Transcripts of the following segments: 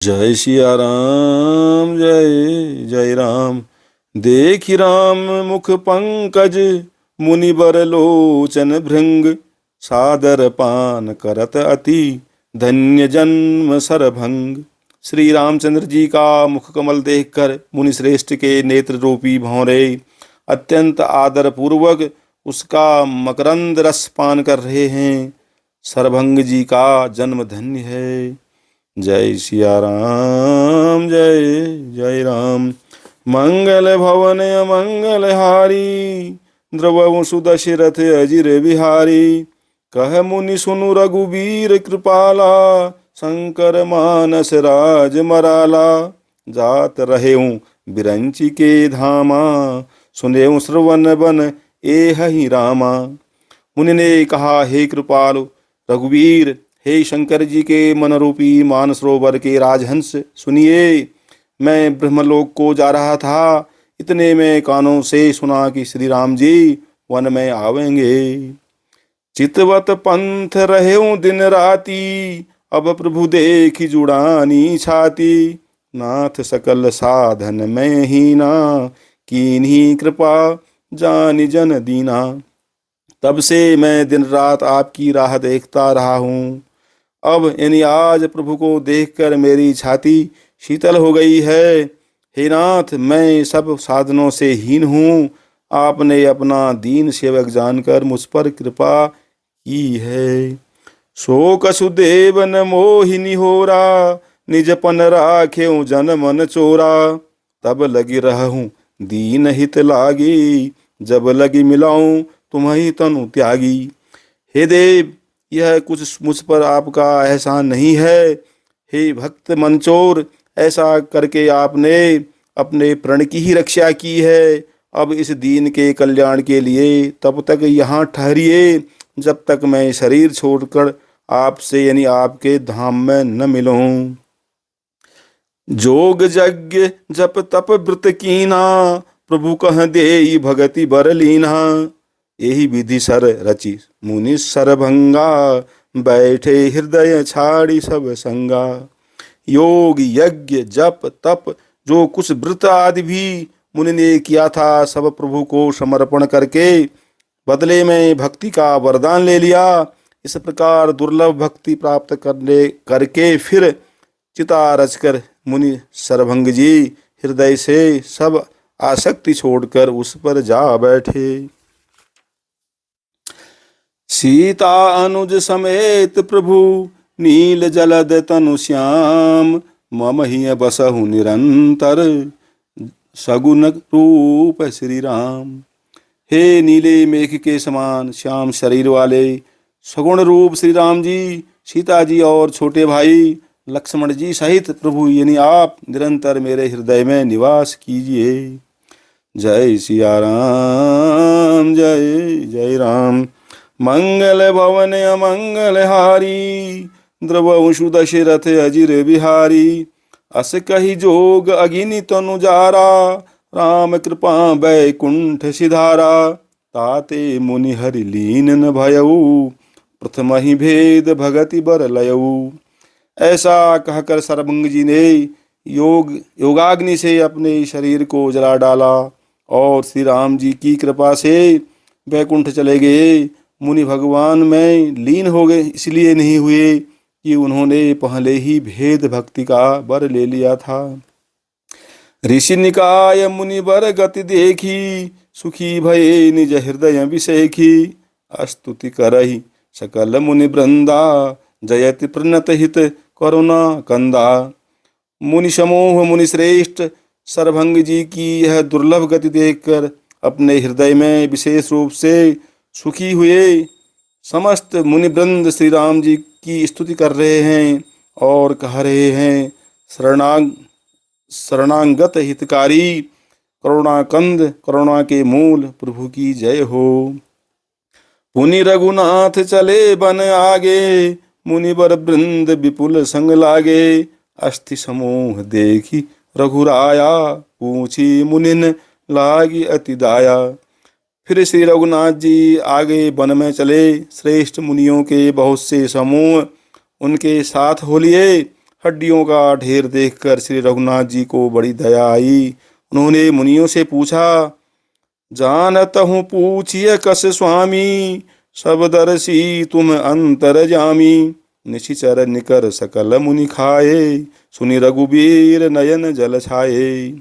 जय सिया राम जय जय राम। देखि राम मुख पंकज मुनिबर लोचन भृंग। सादर पान करत अति धन्य जन्म सरभंग। श्री रामचंद्र जी का मुख कमल देखकर मुनि श्रेष्ठ के नेत्र रूपी भौरे अत्यंत आदर पूर्वक उसका मकरंद रस पान कर रहे हैं। सरभंग जी का जन्म धन्य है। जय सिया राम जय जय राम। मंगल भवन मंगल हारी द्रवहु सुदशरथ अजिर बिहारी। कह मुनि सुनु रघुबीर कृपाला शंकर मानस राज मराला। जात रहेऊँ बिरंची के धामा सुनेऊँ श्रवण बन एहि रामा। मुनि ने कहा, हे कृपालु रघुवीर, हे शंकर जी के मन रूपी मानसरोवर के राजहंस, सुनिए। मैं ब्रह्मलोक को जा रहा था, इतने में कानों से सुना कि श्री राम जी वन में आवेंगे। चितवत पंथ रहेऊं दिन राती अब प्रभु देखी जुड़ानी छाती। नाथ सकल साधन में हीना कीन्ही कृपा जानि जन दीना। तब से मैं दिन रात आपकी राह देखता रहा हूँ। अब यानी आज प्रभु को देखकर मेरी छाती शीतल हो गई है। हे नाथ, मैं सब साधनों से हीन हूँ। आपने अपना दीन सेवक जानकर मुझ पर कृपा की है। सो कसुदेव न मोहिनी होरा निजपन राखेऊ जन मन चोरा। तब लगी रहूं दीन हित लागी जब लगी मिलाऊं तुम्हें तनु त्यागी। हे देव, यह कुछ मुझ पर आपका एहसान नहीं है। हे भक्त मंचोर, ऐसा करके आपने अपने प्रण की ही रक्षा की है। अब इस दीन के कल्याण के लिए तब तक यहाँ ठहरिए जब तक मैं शरीर छोड़कर आपसे यानी आपके धाम में न मिलूं। जोग यज्ञ जप तप व्रत कीना प्रभु कह देई भगति बर लीना। यही विधि सर रचि मुनि सरभंगा बैठे हृदय छाड़ी सब संगा। योग यज्ञ जप तप जो कुछ व्रत आदि भी मुनि ने किया था, सब प्रभु को समर्पण करके बदले में भक्ति का वरदान ले लिया। इस प्रकार दुर्लभ भक्ति प्राप्त करके फिर चिता रचकर मुनि सरभंग जी हृदय से सब आसक्ति छोड़कर उस पर जा बैठे। सीता अनुज समेत प्रभु नील जलद तनु श्याम। मम ही बसहु निरंतर सगुन रूप श्री राम। हे नीले मेघ के समान श्याम शरीर वाले सगुण रूप श्री राम जी, सीता जी और छोटे भाई लक्ष्मण जी सहित प्रभु यानी आप निरंतर मेरे हृदय में निवास कीजिए। जय सिया राम जय जय राम। मंगल भवन अमंगल हारी द्रवहु दशरथ अजिर बिहारी। अस कही जोग अगिनि तनु जारा राम कृपा बैकुंठ सिधारा। ताते मुनि हरि लीन न भयऊ प्रथम ही भेद भगति बर लयऊ। ऐसा कहकर सरभंग जी ने योगाग्नि से अपने शरीर को जला डाला और श्री राम जी की कृपा से बैकुंठ चले गए। मुनि भगवान में लीन हो गए, इसलिए नहीं हुए कि उन्होंने पहले ही भेद भक्ति का वर ले लिया था। ऋषि निकाय मुनि बर गति देखी सुखी भये निज हृदय विषेखी। स्तुति करहि सकल मुनि वृंदा जयति प्रणत हित करुणा कंदा। मुनि समूह मुनि श्रेष्ठ सरभंग जी की यह दुर्लभ गति देखकर अपने हृदय में विशेष रूप से सुखी हुए। समस्त मुनि वृंद श्री राम जी की स्तुति कर रहे हैं और कह रहे हैं, शरणागत हितकारी करुणाकंद करुणा के मूल प्रभु की जय हो। पुनि रघुनाथ चले बन आगे मुनिवर वृंद विपुल संग लागे। अस्थि समूह देखी रघुराया पूछी मुनिन लागी अति दाया। फिर श्री रघुनाथ जी आगे वन में चले। श्रेष्ठ मुनियों के बहुत से समूह उनके साथ हो लिए। हड्डियों का ढेर देखकर श्री रघुनाथ जी को बड़ी दया आई। उन्होंने मुनियों से पूछा, जानत हूँ पूछिए कस स्वामी, सब दर्शी तुम अंतरजामी। निशिचर निकर सकल मुनि खाए, सुनि रघुबीर नयन जल छाए।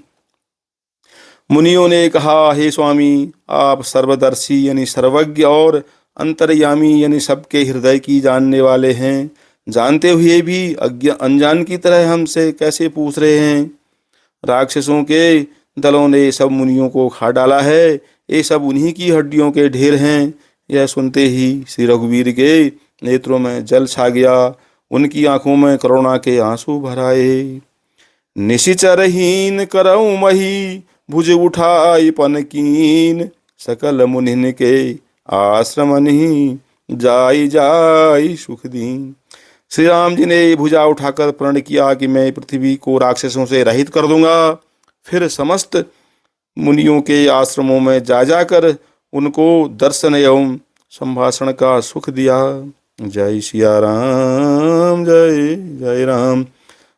मुनियों ने कहा, हे स्वामी, आप सर्वदर्शी यानी सर्वज्ञ और अंतर्यामी यानी सबके हृदय की जानने वाले हैं। जानते हुए भी अनजान की तरह हमसे कैसे पूछ रहे हैं? राक्षसों के दलों ने सब मुनियों को खा डाला है, ये सब उन्हीं की हड्डियों के ढेर हैं। यह सुनते ही श्री रघुवीर के नेत्रों में जल छा गया, उनकी आंखों में करुणा के आंसू भर आए। निशिचरहीन करऊ मही, भुज उठाई पन कीन, सकल मुनिन के आश्रम नहीं, जाई जाई सुख दीन। श्री राम जी ने भुजा उठाकर प्रण किया कि मैं पृथ्वी को राक्षसों से रहित कर दूंगा। फिर समस्त मुनियों के आश्रमों में जा जाकर उनको दर्शन एवं संभाषण का सुख दिया। जय सिया राम, जय जय राम।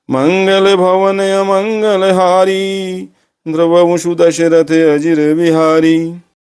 मंगल भवन अमंगल हारी, द्रवमुषु दशरथ अजिर बिहारी।